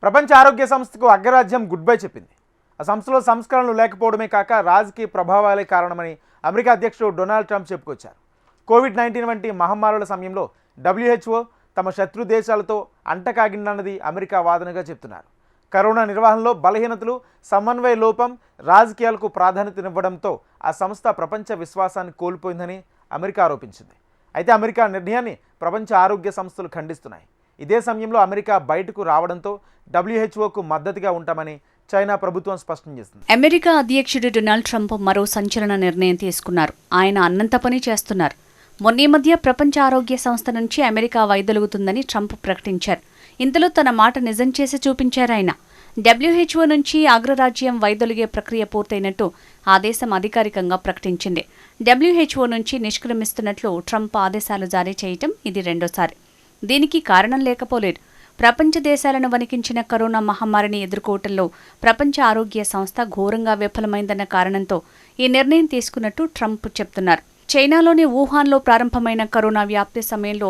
ప్రపంచ ఆరోగ్య సంస్థకు అగ్రరాజ్యం గుడ్ బై చెప్పింది. ఆ సంస్థలో సంస్కరణలు లేకపోవడమే కాక రాజకీయ ప్రభావాలే కారణమని అమెరికా అధ్యక్షుడు డొనాల్డ్ ట్రంప్ చెప్పుకొచ్చారు. కోవిడ్-19 వంటి మహమ్మారుల సమయంలో WHO తమ శత్రు దేశాలతో అంటకాగిందన్నది అమెరికా వాదనగా చెప్తున్నారు. కరోనా నిర్వహణలో బలహీనతలు, సమన్వయ లోపం, రాజకీయాలకు ప్రాధాన్యతనివ్వడంతో ఆ సంస్థ ప్రపంచ విశ్వాసాన్ని కోల్పోయిందని అమెరికా ఆరోపించింది. అయితే అమెరికా నిర్ణయాన్ని ప్రపంచ ఆరోగ్య సంస్థలు ఖండిస్తున్నాయి. ఇదే సమయంలో అమెరికా బయటకు రావడంతో WHOకు మద్దతుగా ఉంటామని చైనా ప్రభుత్వం స్పష్టం చేస్తుంది. అమెరికా అధ్యక్షుడు డొనాల్డ్ ట్రంప్ మరో సంచలన నిర్ణయం తీసుకున్నారు. ఆయన అన్నంత పని చేస్తున్నారు. మొన్న మధ్య ప్రపంచ ఆరోగ్య సంస్థ నుంచి అమెరికా వైదొలుగుతుందని ట్రంప్ ప్రకటించారు. ఇంతలో తన మాట నిజం చేసి చూపించారు ఆయన. WHO నుంచి అగ్రరాజ్యం వైదొలిగే ప్రక్రియ పూర్తయినట్టు ఆ దేశం అధికారికంగా ప్రకటించింది. WHO నుంచి నిష్క్రమిస్తున్నట్లు ట్రంప్ ఆదేశాలు జారీ చేయటం ఇది రెండోసారి. దీనికి కారణం లేకపోలేదు. ప్రపంచ దేశాలను వణికించిన కరోనా మహమ్మారిని ఎదుర్కోవటంలో ప్రపంచ ఆరోగ్య సంస్థ ఘోరంగా విఫలమైందన్న కారణంతో ఈ నిర్ణయం తీసుకున్నట్టు ట్రంప్ చెప్తున్నారు. చైనాలోని వుహాన్లో ప్రారంభమైన కరోనా వ్యాప్తి సమయంలో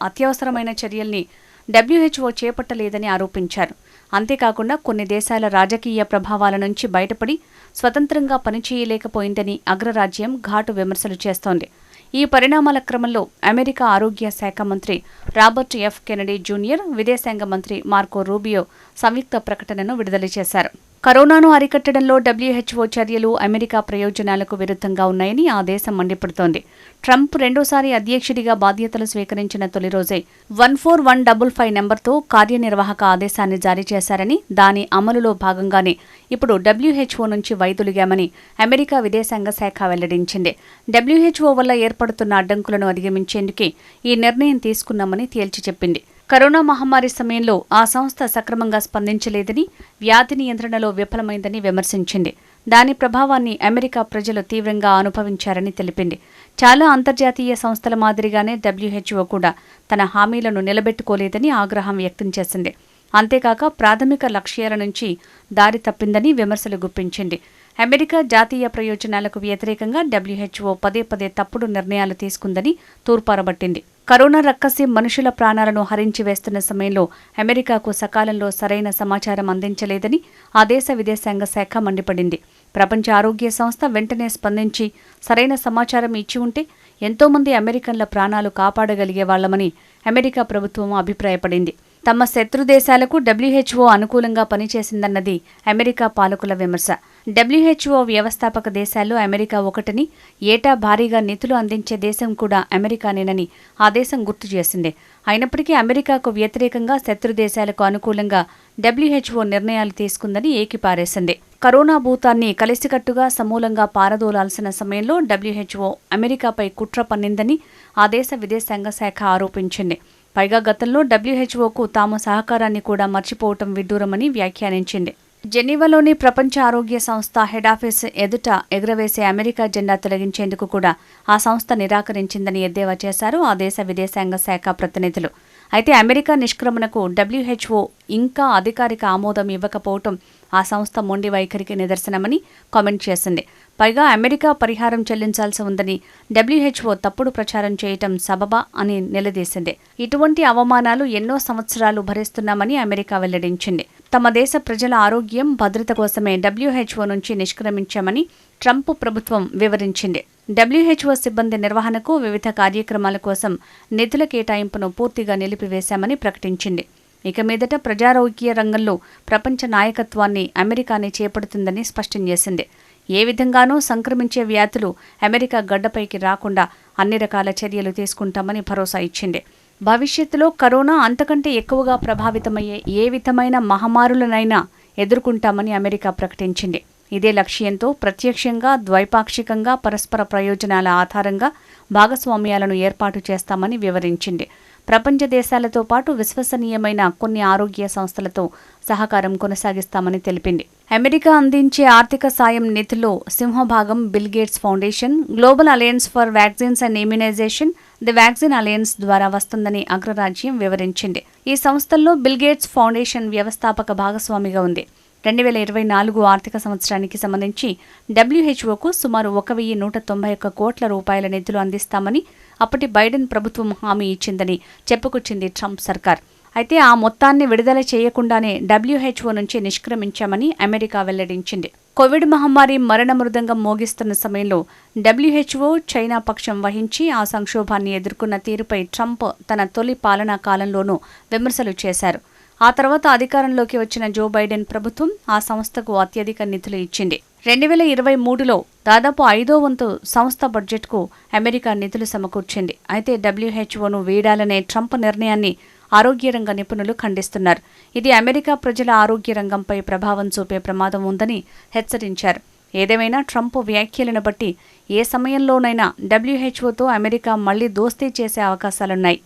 అత్యవసరమైన చర్యల్ని WHO చేపట్టలేదని ఆరోపించారు. అంతేకాకుండా కొన్ని దేశాల రాజకీయ ప్రభావాల నుంచి బయటపడి స్వతంత్రంగా పనిచేయలేకపోయిందని అగ్రరాజ్యం ఘాటు విమర్శలు చేస్తోంది. ఈ పరిణామాల క్రమంలో అమెరికా ఆరోగ్య శాఖ మంత్రి రాబర్ట్ ఎఫ్ కెనడీ జూనియర్, విదేశాంగ మంత్రి మార్కో రూబియో సంయుక్త ప్రకటనను విడుదల చేశారు. కరోనాను అరికట్టడంలో WHO చర్యలు అమెరికా ప్రయోజనాలకు విరుద్ధంగా ఉన్నాయని ఆ దేశం మండిపడుతోంది. ట్రంప్ రెండోసారి అధ్యక్షుడిగా బాధ్యతలు స్వీకరించిన తొలి రోజే 14155 నెంబర్తో కార్యనిర్వాహక ఆదేశాన్ని జారీ చేశారని, దాని అమలులో భాగంగానే ఇప్పుడు WHO నుంచి వైదొలిగామని అమెరికా విదేశాంగ శాఖ వెల్లడించింది. WHO వల్ల ఏర్పడుతున్న అడ్డంకులను అధిగమించేందుకే ఈ నిర్ణయం తీసుకున్నామని తేల్చి చెప్పింది. కరోనా మహమ్మారి సమయంలో ఆ సంస్థ సక్రమంగా స్పందించలేదని, వ్యాధి నియంత్రణలో విఫలమైందని విమర్శించింది. దాని ప్రభావాన్ని అమెరికా ప్రజలు తీవ్రంగా అనుభవించారని తెలిపింది. చాలా అంతర్జాతీయ సంస్థల మాదిరిగానే WHO కూడా తన హామీలను నిలబెట్టుకోలేదని ఆగ్రహం వ్యక్తం చేసింది. అంతేకాక ప్రాథమిక లక్ష్యాల నుంచి దారి తప్పిందని విమర్శలు గుప్పించింది. అమెరికా జాతీయ ప్రయోజనాలకు వ్యతిరేకంగా WHO పదే తప్పుడు నిర్ణయాలు తీసుకుందని తూర్పారబట్టింది. కరోనా రక్కసి మనుషుల ప్రాణాలను హరించి వేస్తున్న సమయంలో అమెరికాకు సకాలంలో సరైన సమాచారం అందించలేదని ఆ దేశ విదేశాంగ శాఖ మండిపడింది. ప్రపంచ ఆరోగ్య సంస్థ వెంటనే స్పందించి సరైన సమాచారం ఇచ్చి ఉంటే ఎంతోమంది అమెరికన్ల ప్రాణాలు కాపాడగలిగేవాళ్లమని అమెరికా ప్రభుత్వం అభిప్రాయపడింది. తమ శత్రు దేశాలకు WHO అనుకూలంగా పనిచేసిందన్నది అమెరికా పాలకుల విమర్శ. WHO వ్యవస్థాపక దేశాల్లో అమెరికా ఒకటని, ఏటా భారీగా నిధులు అందించే దేశం కూడా అమెరికానేనని ఆ దేశం గుర్తు చేసింది. అయినప్పటికీ అమెరికాకు వ్యతిరేకంగా శత్రు దేశాలకు అనుకూలంగా WHO నిర్ణయాలు తీసుకుందని ఏకిపారేసింది. కరోనా భూతాన్ని కలిసికట్టుగా సమూలంగా పారదోలాల్సిన సమయంలో WHO అమెరికాపై కుట్ర పన్నిందని ఆ దేశ విదేశాంగ శాఖ ఆరోపించింది. పైగా గతంలో WHOకు తాము సహకారాన్ని కూడా మర్చిపోవటం విడ్డూరమని వ్యాఖ్యానించింది. జెనీవాలోని ప్రపంచ ఆరోగ్య సంస్థ హెడాఫీస్ ఎదుట ఎగురవేసే అమెరికా జెండా తొలగించేందుకు కూడా ఆ సంస్థ నిరాకరించిందని ఎద్దేవా చేశారు ఆ దేశ విదేశాంగ శాఖ ప్రతినిధులు. అయితే అమెరికా నిష్క్రమణకు WHO ఇంకా అధికారిక ఆమోదం ఇవ్వకపోవటం ఆ సంస్థ మొండి వైఖరికి నిదర్శనమని కామెంట్ చేసింది. పైగా అమెరికా పరిహారం చెల్లించాల్సి ఉందని WHO తప్పుడు ప్రచారం చేయటం సబబా అని నిలదీసింది. ఇటువంటి అవమానాలు ఎన్నో సంవత్సరాలు భరిస్తున్నామని అమెరికా వెల్లడించింది. తమ దేశ ప్రజల ఆరోగ్యం, భద్రత కోసమే WHO నుంచి నిష్క్రమించామని ట్రంప్ ప్రభుత్వం వివరించింది. WHO సిబ్బంది నిర్వహణకు, వివిధ కార్యక్రమాల కోసం నిధుల కేటాయింపును పూర్తిగా నిలిపివేశామని ప్రకటించింది. ఇక మీదట ప్రజారోగ్య రంగంలో ప్రపంచ నాయకత్వాన్ని అమెరికానే చేపడుతుందని స్పష్టం చేసింది. ఏ విధంగానూ సంక్రమించే వ్యాధులు అమెరికా గడ్డపైకి రాకుండా అన్ని రకాల చర్యలు తీసుకుంటామని భరోసా ఇచ్చింది. భవిష్యత్తులో కరోనా అంతకంటే ఎక్కువగా ప్రభావితమయ్యే ఏ విధమైన మహమ్మారులనైనా ఎదుర్కొంటామని అమెరికా ప్రకటించింది. ఇదే లక్ష్యంతో ప్రత్యక్షంగా, ద్వైపాక్షికంగా పరస్పర ప్రయోజనాల ఆధారంగా భాగస్వామ్యాలను ఏర్పాటు చేస్తామని వివరించింది. ప్రపంచ దేశాలతో పాటు విశ్వసనీయమైన కొన్ని ఆరోగ్య సంస్థలతో సహకారం కొనసాగిస్తామని తెలిపింది. అమెరికా అందించే ఆర్థిక సాయం నిధిలో సింహభాగం Bill Gates Foundation, global alliance for vaccines and immunization, the vaccine alliance ద్వారా వస్తుందని అగ్రరాజ్యం వివరించింది. ఈ సంస్థల్లో బిల్ గేట్స్ ఫౌండేషన్ వ్యవస్థాపక భాగస్వామిగా ఉంది. 2024 ఆర్థిక సంవత్సరానికి సంబంధించి WHOకు సుమారు 1191 కోట్ల రూపాయల నిధులు అందిస్తామని అప్పటి బైడెన్ ప్రభుత్వం హామీ ఇచ్చిందని చెప్పుకొచ్చింది ట్రంప్ సర్కార్. అయితే ఆ మొత్తాన్ని విడుదల చేయకుండానే WHO నుంచి నిష్క్రమించామని అమెరికా వెల్లడించింది. కోవిడ్ మహమ్మారి మరణ మృదంగం మోగిస్తున్న సమయంలో WHO చైనా పక్షం వహించి ఆ సంక్షోభాన్ని ఎదుర్కొన్న తీరుపై ట్రంప్ తన తొలి పాలనా కాలంలోనూ విమర్శలు చేశారు. ఆ తర్వాత అధికారంలోకి వచ్చిన జో బైడెన్ ప్రభుత్వం ఆ సంస్థకు అత్యధిక నిధులు ఇచ్చింది. 2023లో దాదాపు 5వ వంతు సంస్థ బడ్జెట్కు అమెరికా నిధులు సమకూర్చింది. అయితే WHOను వీడాలనే ట్రంప్ నిర్ణయాన్ని ఆరోగ్య రంగ నిపుణులు ఖండిస్తున్నారు. ఇది అమెరికా ప్రజల ఆరోగ్య రంగంపై ప్రభావం చూపే ప్రమాదం ఉందని హెచ్చరించారు. ఏదేమైనా ట్రంప్ వ్యాఖ్యలను బట్టి ఏ సమయంలోనైనా WHOతో అమెరికా మళ్లీ దోస్తీ చేసే అవకాశాలున్నాయి.